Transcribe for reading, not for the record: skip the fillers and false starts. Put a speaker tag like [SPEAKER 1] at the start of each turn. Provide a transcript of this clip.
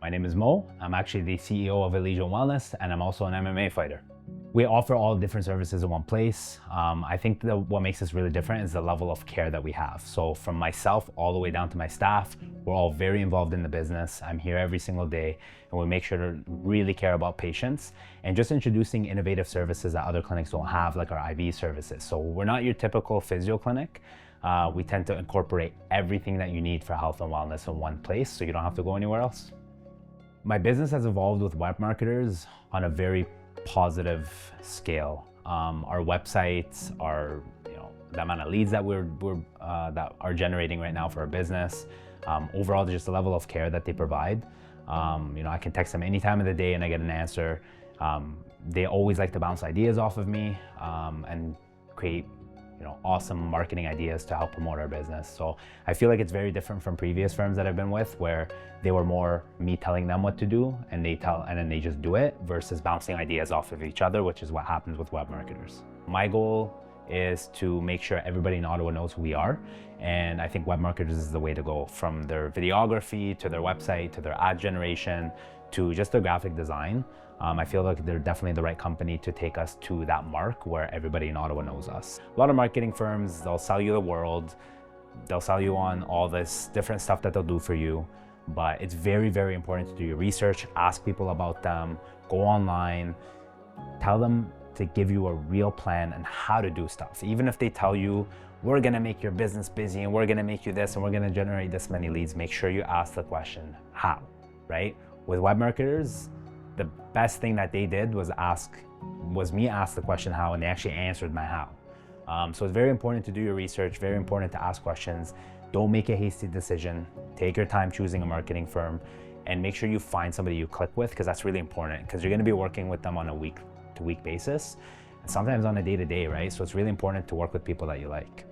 [SPEAKER 1] My name is Mo. I'm actually the CEO of Elysian Wellness, and I'm also an MMA fighter. We offer all different services in one place. I think that what makes us really different is the level of care that we have. So from myself all the way down to my staff, we're all very involved in the business. I'm here every single day, and we make sure to really care about patients and just introducing innovative services that other clinics don't have, like our IV services. So we're not your typical physio clinic. We tend to incorporate everything that you need for health and wellness in one place, so you don't have to go anywhere else. My business has evolved with WebMarketers on a very positive scale. Our websites are, the amount of leads that that are generating right now for our business. Overall, just the level of care that they provide. I can text them any time of the day and I get an answer. They always like to bounce ideas off of me and create awesome marketing ideas to help promote our business. So I feel like it's very different from previous firms that I've been with, where they were more me telling them what to do and then they just do it, versus bouncing ideas off of each other, which is what happens with WebMarketers. My goal is to make sure everybody in Ottawa knows who we are. And I think WebMarketers is the way to go, from their videography to their website to their ad generation to just their graphic design. I feel like they're definitely the right company to take us to that mark where everybody in Ottawa knows us. A lot of marketing firms, they'll sell you the world. They'll sell you on all this different stuff that they'll do for you. But it's very, very important to do your research, ask people about them, go online, tell them to give you a real plan on how to do stuff. Even if they tell you, we're gonna make your business busy and we're gonna make you this and we're gonna generate this many leads, make sure you ask the question, how, right? With WebMarketers, the best thing that they did was me ask the question how, and they actually answered my how. So it's very important to do your research, very important to ask questions. Don't make a hasty decision. Take your time choosing a marketing firm and make sure you find somebody you click with, because that's really important, because you're gonna be working with them on a week-to-week basis, and sometimes on a day-to-day, right? So it's really important to work with people that you like.